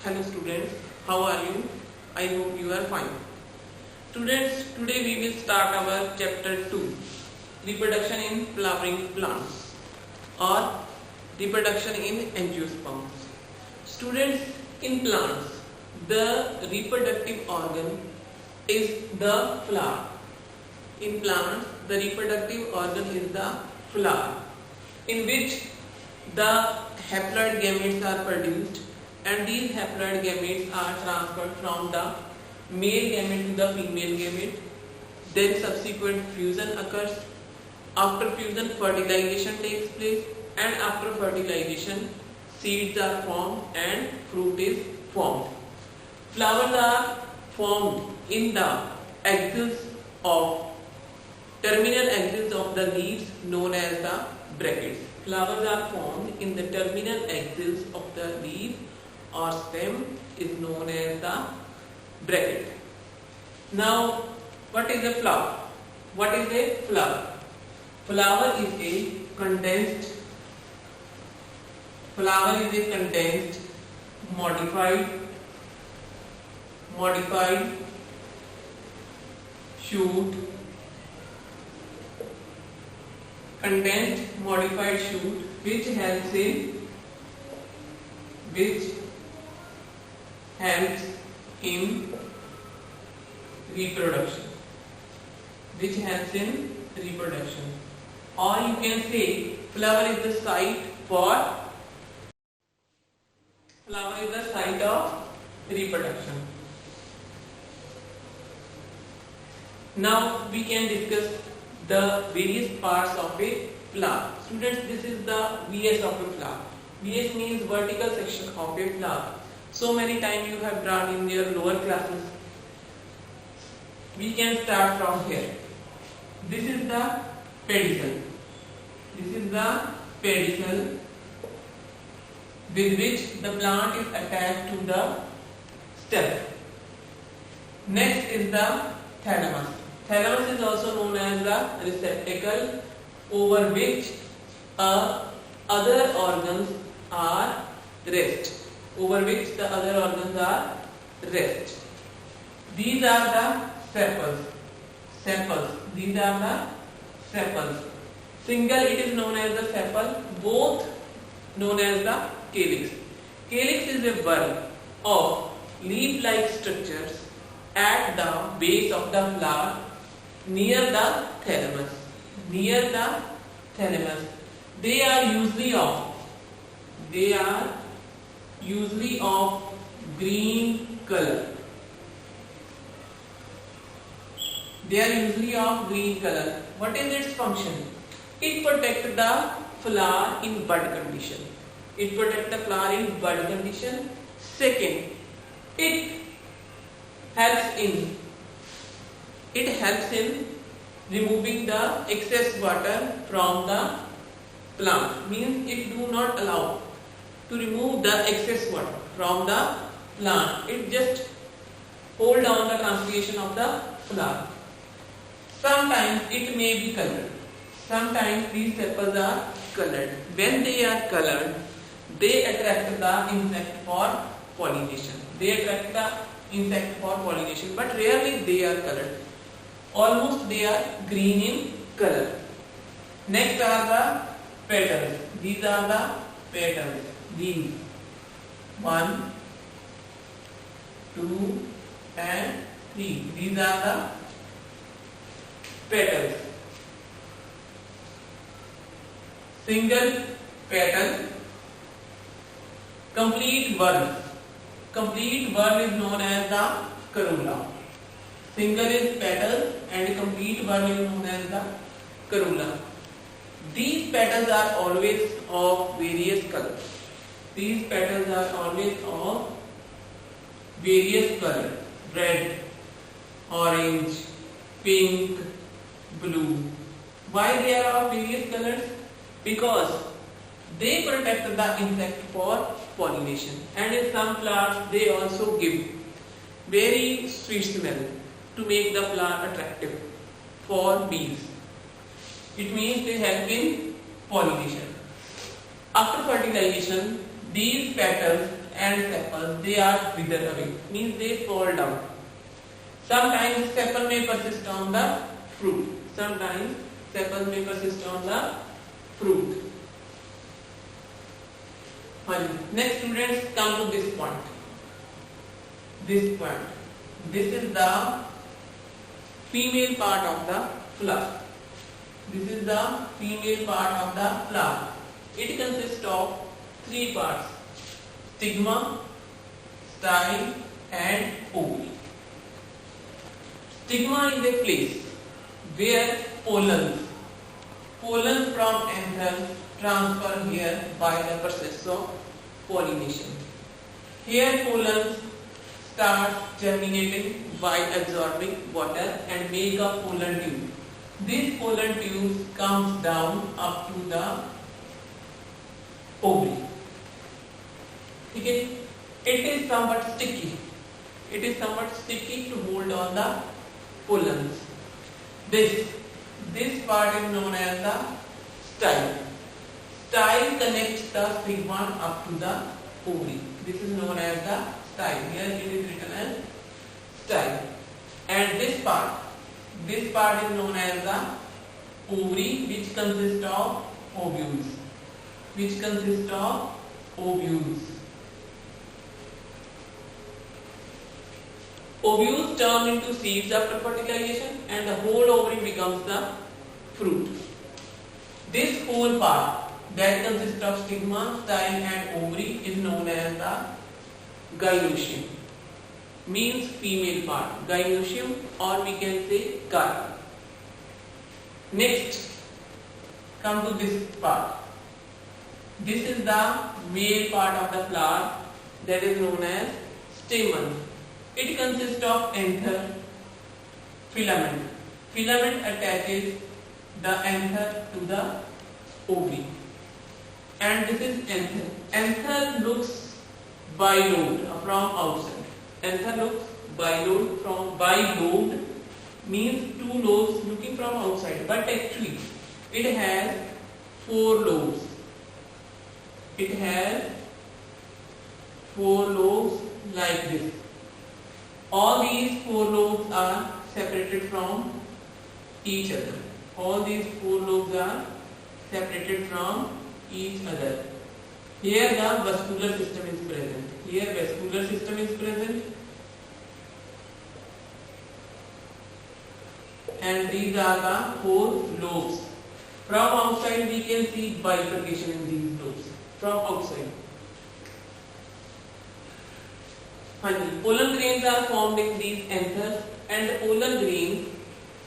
Hello students, how are you? I hope you are fine. Students, today we will start our chapter 2, reproduction in flowering plants or reproduction in angiosperms. Students, in plants, the reproductive organ is the flower. In plants, the reproductive organ is the flower, in which the haploid gametes are produced, and these haploid gametes are transferred from the male gamete to the female gamete. Then subsequent fusion occurs. After fusion, fertilization takes place, and after fertilization, seeds are formed and fruit is formed. Flowers are formed in the axils of terminal axis of the leaves known as the brackets. Flowers are formed in the terminal axis of the leaf or stem is known as the bracket. Now, what is a flower? What is a flower? Flower is a condensed modified shoot, condensed modified shoot which helps in reproduction, or you can say flower is the site of reproduction. Now we can discuss the various parts of a flower. Students, this is the VS of a flower. VS means vertical section of a flower. So many times you have drawn in your lower classes. We can start from here. This is the pedicel. With which the plant is attached to the stem. Next is the thalamus. Thalamus is also known as the receptacle over which other organs are rest. These are the sepals. Single it is known as the sepal, both known as the calyx. Calyx is a bulb of leaf-like structures at the base of the flower near the thalamus. They are usually of green color. What is its function? It protects the flower in bud condition. Second, it helps in removing the excess water from the plant. Means it do not allow to remove the excess water from the plant. It just hold down the transpiration of the flower. Sometimes it may be colored. Sometimes these sepals are colored. When they are colored, they attract the insect for pollination. But rarely they are colored. Almost they are green in color. Next are the petals. These are the petals. These 1, 2, and 3. These are the petals. Single petal. Complete bulb is known as the corolla. Single is petal and complete bulb is known as the corolla. These petals are always of various colors. Red, orange, pink, blue. Why they are of various colors? Because they protect the insect for pollination, and in some flowers they also give very sweet smell to make the flower attractive for bees. It means they help in pollination. After fertilization, these petals and sepals, they are wither away, means they fall down. Sometimes sepal may persist on the fruit. Sometimes sepal may persist on the fruit. Next, students, come to this point. This point. This is the female part of the flower. This is the female part of the flower. It consists of three parts: stigma, style, and ovary. Stigma is a place where pollens from anther transfer here by the process of pollination. Here pollens start germinating by absorbing water and make a pollen tube. This pollen tube comes down up to the ovary. Okay? It is somewhat sticky. It is somewhat sticky to hold on the pollens. This part is known as the style. Style connects the stigma up to the ovary. This is known as the style. Here it is written as style. And this part is known as the ovary, which consists of ovules. Ovules turn into seeds after fertilization, and the whole ovary becomes the fruit. This whole part that consists of stigma, style, and ovary is known as the gynoecium. Means female part, gynoecium, or we can say carp. Next, come to this part. This is the male part of the flower, that is known as stamen. It consists of anther, filament. Filament attaches the anther to the ovary. And this is anther. Anther looks bilobed from outside. Anther looks bilobed from bilobed means two lobes looking from outside, but actually it has four lobes. It has four lobes like this. All these four lobes are separated from each other. All these four lobes are separated from each other. Here the vascular system is present. Here vascular system is present. And these are the four lobes. From outside we can see bifurcation in these lobes. From outside. Pollen grains are formed in these anthers, and the pollen grains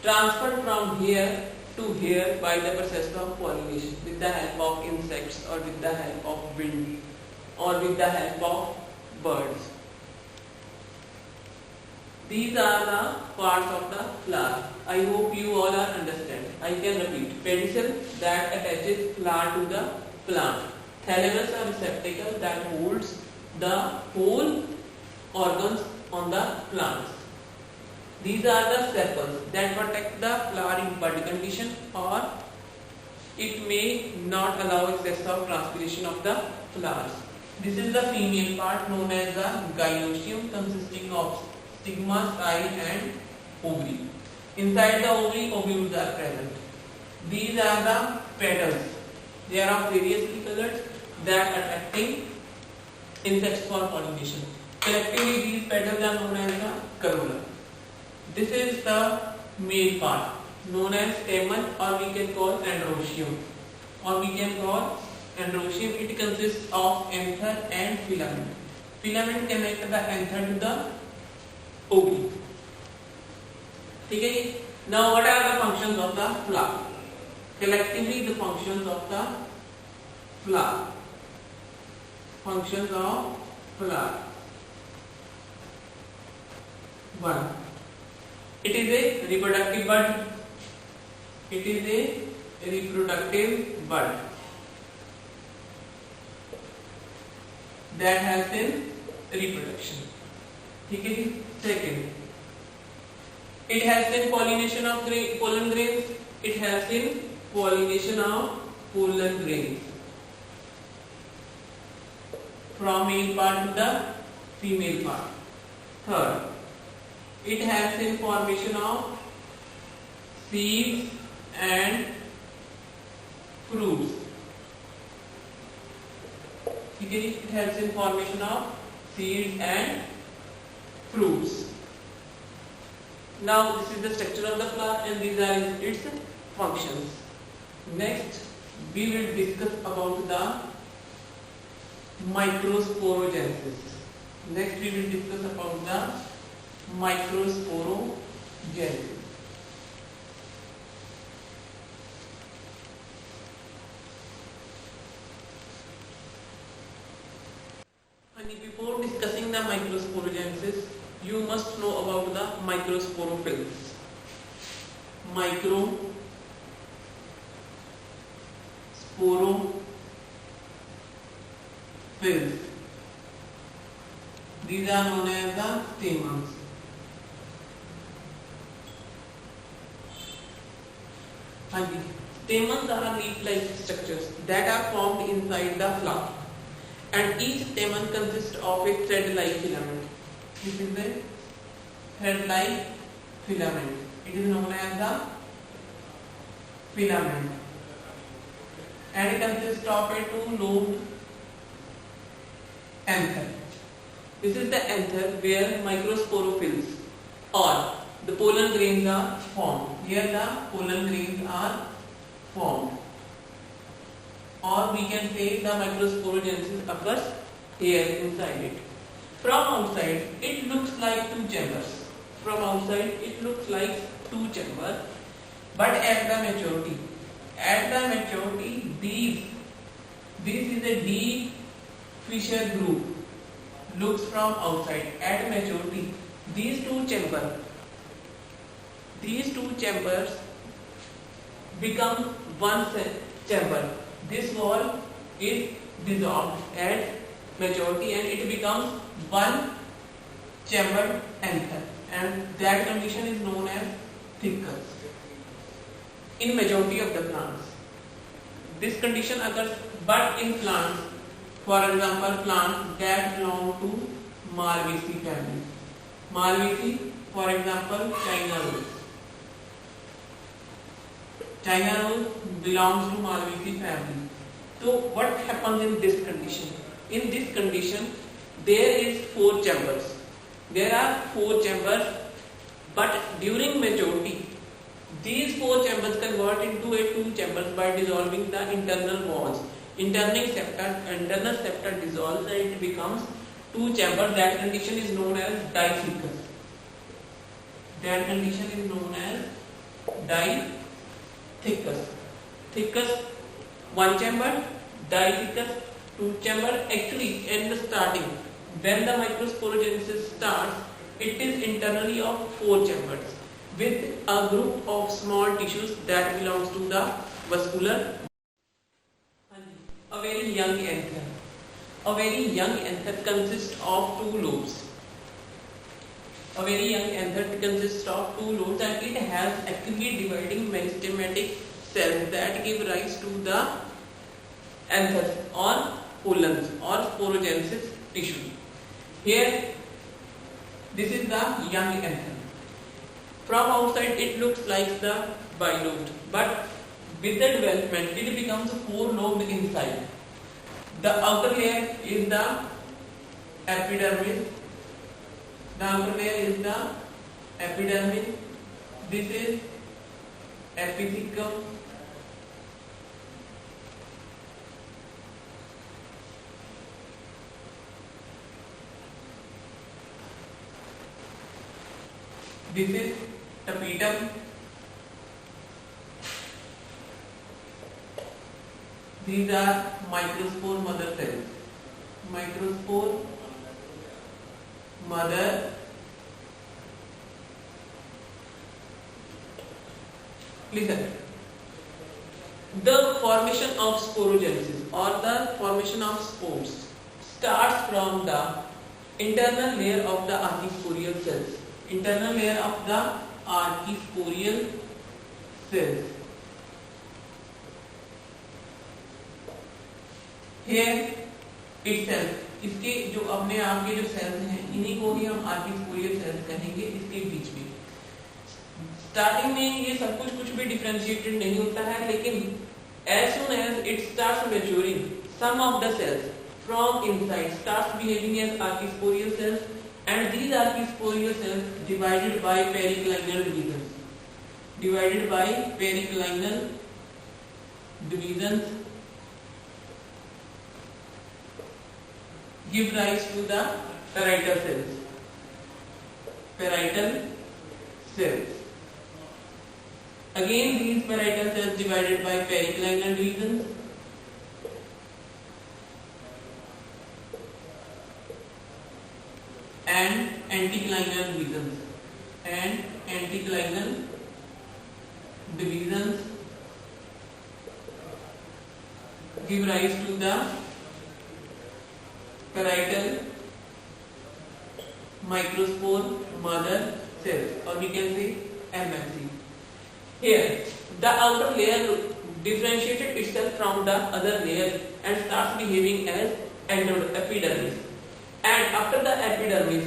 transferred from here to here by the process of pollination with the help of insects, or with the help of wind, or with the help of birds. These are the parts of the flower. I hope you all are understand. I can repeat. Pedicel that attaches flower to the plant. Thalamus or receptacle that holds the whole organs on the plants. These are the sepals that protect the flower in bud condition, or it may not allow excess of transpiration of the flowers. This is the female part known as the gynoecium, consisting of stigma, style, and ovary. Inside the ovary, ovules are present. These are the petals. They are of variously colored that are attracting insects for pollination. Collectively, these petals are known as the corolla. This is the male part known as stamen, or we can call androecium. It consists of anther and filament. Filament connect the anther to the ovary. Okay. Now, what are the functions of the flower? Collectively, the functions of the flower. Functions of flower. 1. It is a reproductive bud. It is a reproductive bud that helps in reproduction. Okay. Second, it helps in pollination of pollen grains. It helps in pollination of pollen grains. from male part to the female part. Third, it helps in formation of seeds and fruits. It helps in formation of seeds and fruits. Now this is the structure of the flower and these are its functions. Next we will discuss about the microsporogenesis. Next we will discuss about the microsporogenesis. And before discussing the microsporogenesis, you must know about the microsporophylls. Microsporophylls. These are known as the stamens. Stamens are leaf-like structures that are formed inside the flower, and each stamen consists of a thread-like filament. This is the thread-like filament. It is known as the filament, and it consists of a two-lobed anther. This is the anther where microsporophylls or the pollen grains are formed. Here the pollen grains are formed, or we can say the microsporogenesis occurs here inside it. From outside it looks like two chambers. But at the maturity, this is a deep fissure groove. Looks from outside. At maturity, these two chambers become one chamber. This wall is dissolved at maturity and it becomes one chambered anther, and that condition is known as thickness. In majority of the plants, this condition occurs, but in plants, for example, plants that belong to Malvaceae family. Malvaceae, for example, China rose. China rose belongs to Malvaceae family. So what happens in this condition? In this condition, there is four chambers. There are four chambers, but during maturity, these four chambers convert into a two chambers by dissolving the internal walls. Internal septa dissolves and it becomes two chambers. That condition is known as diphthys. Thickest, one chamber, diphthys, two chamber. Actually, in the starting, when the microsporogenesis starts, it is internally of four chambers with a group of small tissues that belongs to the vascular. A very young anther consists of two lobes. And it has actively dividing meristematic cells that give rise to the anthers or pollens or sporogenesis tissue. Here, this is the young anther. From outside, it looks like the bilobed, but with the development, it becomes four-lobed inside. The outer layer is the epidermis. This is epithelium. This is tapetum. These are microspore mother cells. Listen. The formation of sporogenesis or the formation of spores starts from the internal layer of the archisporial cells. Here itself इसके जो अपने आप के जो sales हैं इन्हीं को ही हम आर्की स्पोरियल सेल्स कहेंगे। इसके बीच में स्टार्टिंग में ये सब कुछ भी डिफरेंशिएटेड नहीं होता है, लेकिन as soon as it starts maturing, some of the cells from inside starts behaving as archisporial cells, and these archisporial cells divided by periclinal divisions. Divided by periclinal divisions give rise to the parietal cells. Parietal cells. Again, these parietal cells divided by periclinal divisions and anticlinal divisions. And anticlinal divisions give rise to the parietal microspore mother cells, or we can say MMC. Here, the outer layer differentiated itself from the other layer and starts behaving as epidermis. And after the epidermis,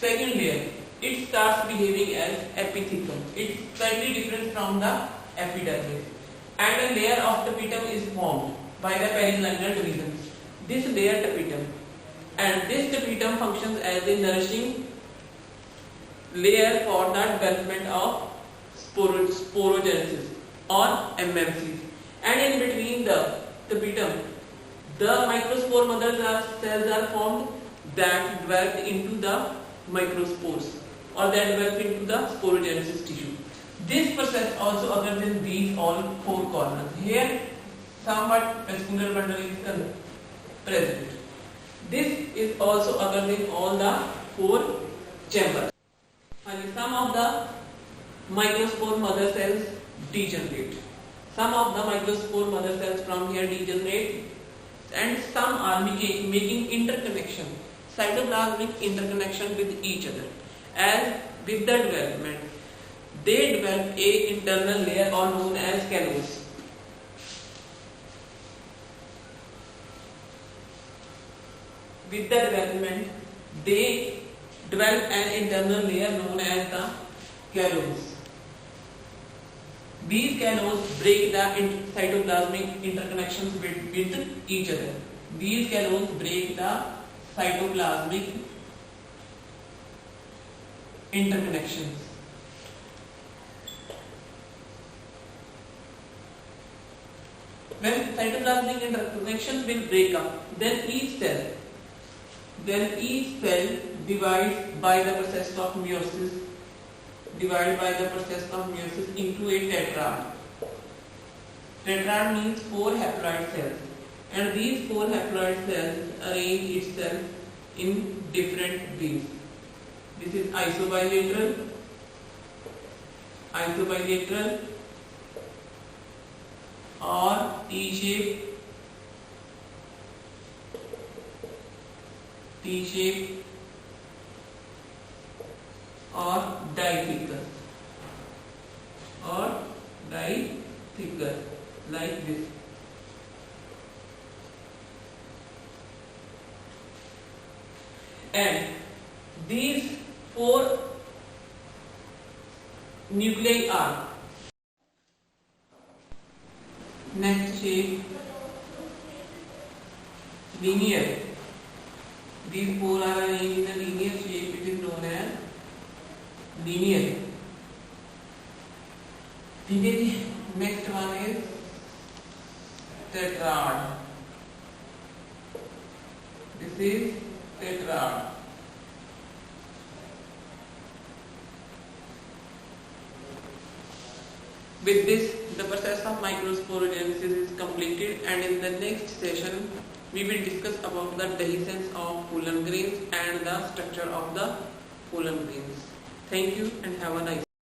second layer, it starts behaving as epithelium. It's slightly different from the epidermis. And a layer of tapetum is formed by the periclinal divisions. This layer tapetum, and this tapetum functions as a nourishing layer for the development of sporogenesis or MMCs, and in between the tapetum, the microspore mother cells are formed that develop into the microspores, or that develop into the sporogenesis tissue. This process also occurs in these all four corners. Here, somewhat vascular bundle is present. This is also occurs in all the four chambers. And some of the microspore mother cells degenerate. Some of the microspore mother cells from here degenerate, and some are making interconnection, cytoplasmic interconnection with each other. As with the development, they develop a internal layer or known as callus. With the development, they develop an internal layer known as the callus. These callus break the cytoplasmic interconnections with each other. These callus break the cytoplasmic interconnections. When cytoplasmic interconnections will break up, then each cell divides by the process of meiosis. Divided by the process of meiosis into a tetrad. Tetrad means 4 haploid cells, and these 4 haploid cells arrange itself in different ways. This is isobilateral, or T-shape, or dithecal, like this. And these 4 nuclei are next shape, linear. These 4 are arranged in a linear shape. It is known as linear. ठीक है जी, next one is tetrad. This is tetrad. With this, the process of microsporogenesis is completed, and in the next session we will discuss about the dehiscence of pollen grains and the structure of the pollen grains. Thank you and have a nice day.